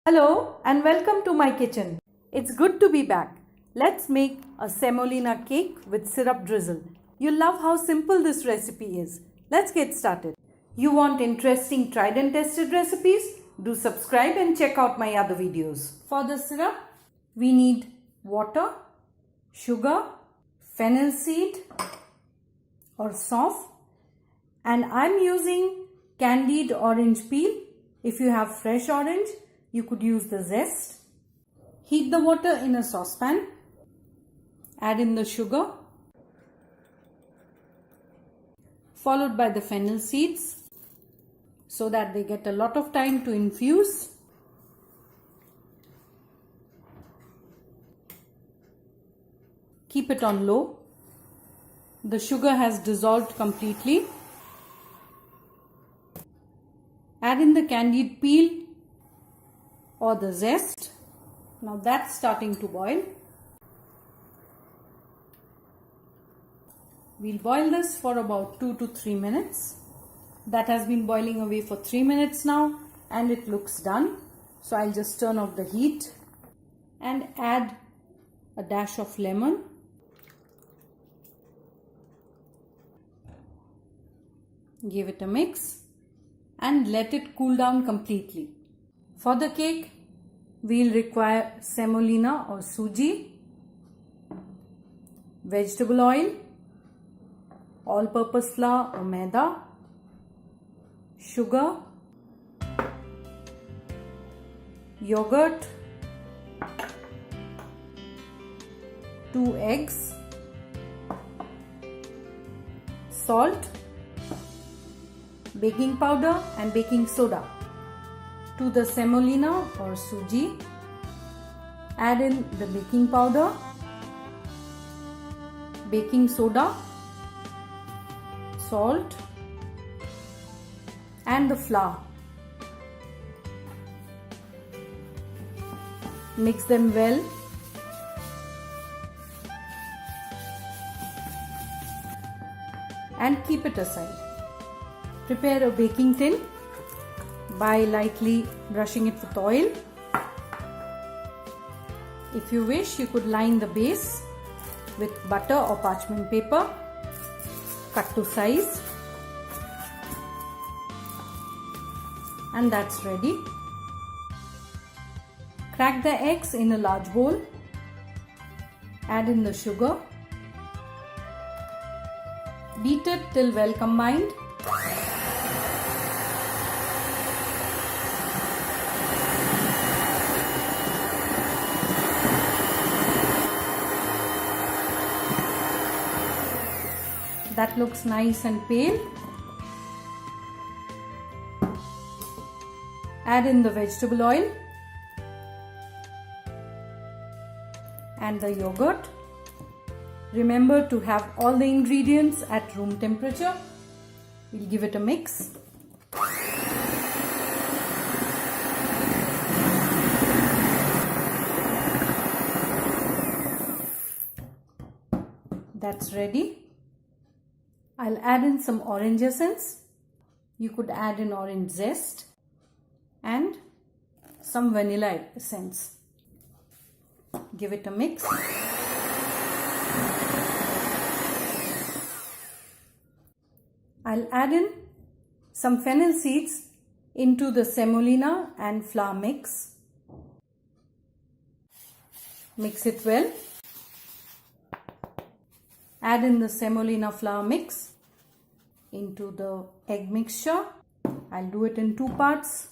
Hello and welcome to my kitchen. It's good to be back. Let's make a semolina cake with syrup drizzle. You'll love how simple this recipe is. Let's get started. You want interesting tried and tested recipes? Do subscribe and check out my other videos. For the syrup, we need water, sugar, fennel seed or soft, and I'm using candied orange peel. If you have fresh orange, you could use the zest. Heat the water in a saucepan. Add in the sugar, followed by the fennel seeds so that they get a lot of time to infuse. Keep it on low. The sugar has dissolved completely. Add in the candied peel or the zest. Now that's starting to boil. We'll boil this for about 2 to 3 minutes. That has been boiling away for 3 minutes now and it looks done. So I'll just turn off the heat and add a dash of lemon. Give it a mix and let it cool down completely. For the cake, we'll require semolina or Suji, vegetable oil, all-purpose flour or Maida, sugar, yogurt, 2 eggs, salt, baking powder and baking soda. To the semolina or Suji, add in the baking powder, baking soda, salt and the flour. Mix them well. And keep it aside. Prepare a baking tin by lightly brushing it with oil. If you wish, you could line the base with butter or parchment paper. Cut to size. And that's ready. Crack the eggs in a large bowl. Add in the sugar. Beat it till well combined. That looks nice and pale. Add in the vegetable oil and the yogurt. Remember to have all the ingredients at room temperature. We'll give it a mix. That's ready. I'll add in some orange essence. You could add in orange zest and some vanilla essence. Give it a mix. I'll add in some fennel seeds into the semolina and flour mix. Mix it well. Add in the semolina flour mix into the egg mixture. I'll do it in 2 parts.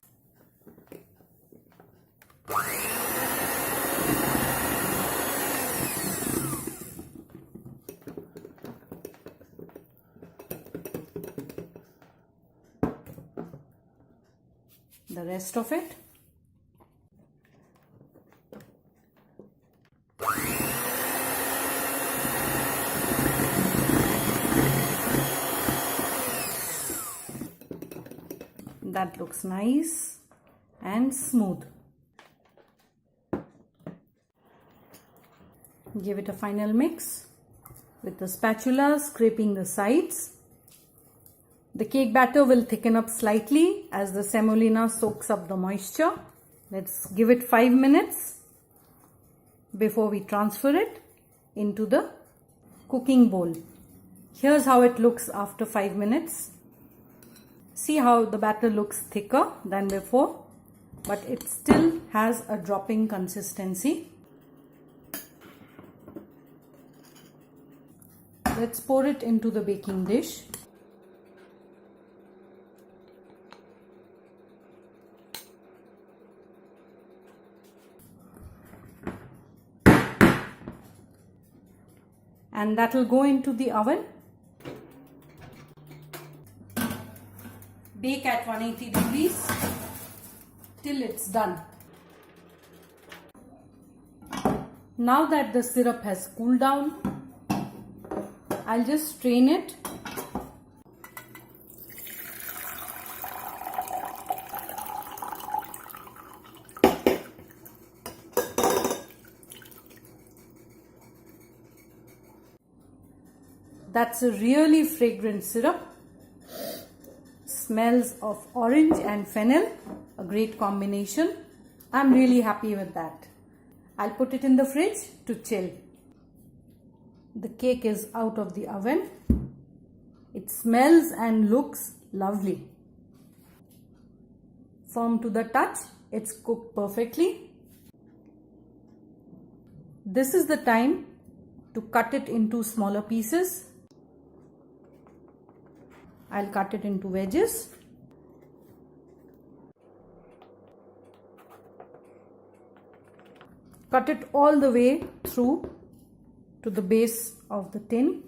The rest of it. That looks nice and smooth. Give it a final mix with the spatula, scraping the sides. The cake batter will thicken up slightly as the semolina soaks up the moisture. Let's give it 5 minutes before we transfer it into the cooking bowl. Here's how it looks after 5 minutes. See how the batter looks thicker than before, but it still has a dropping consistency. Let's pour it into the baking dish. And that will go into the oven. Bake at 180 degrees till it's done. Now that the syrup has cooled down, I'll just strain it. That's a really fragrant syrup. Smells of orange and fennel, a great combination. I'm really happy with that. I'll put it in the fridge to chill. The cake is out of the oven. It smells and looks lovely. Firm to the touch, it's cooked perfectly. This is the time to cut it into smaller pieces. I'll cut it into wedges. Cut it all the way through to the base of the tin.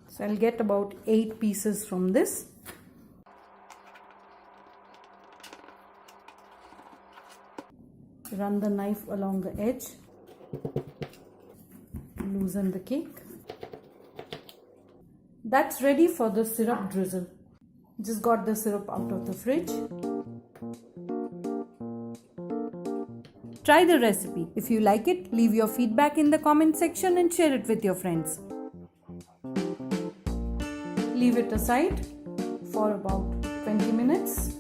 So I'll get about 8 pieces from this. Run the knife along the edge. Loosen the cake. That's ready for the syrup drizzle. Just got the syrup out of the fridge. Try the recipe. If you like it, leave your feedback in the comment section and share it with your friends. Leave it aside for about 20 minutes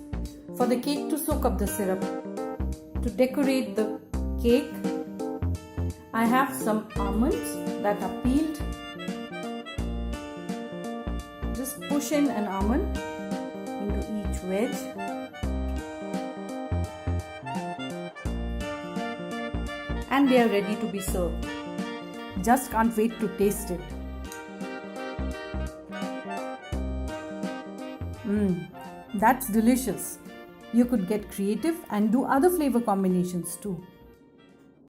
for the cake to soak up the syrup. To decorate the cake, I have some almonds that are peeled. Just push in an almond into each wedge. And they are ready to be served. Just can't wait to taste it. That's delicious. You could get creative and do other flavor combinations too.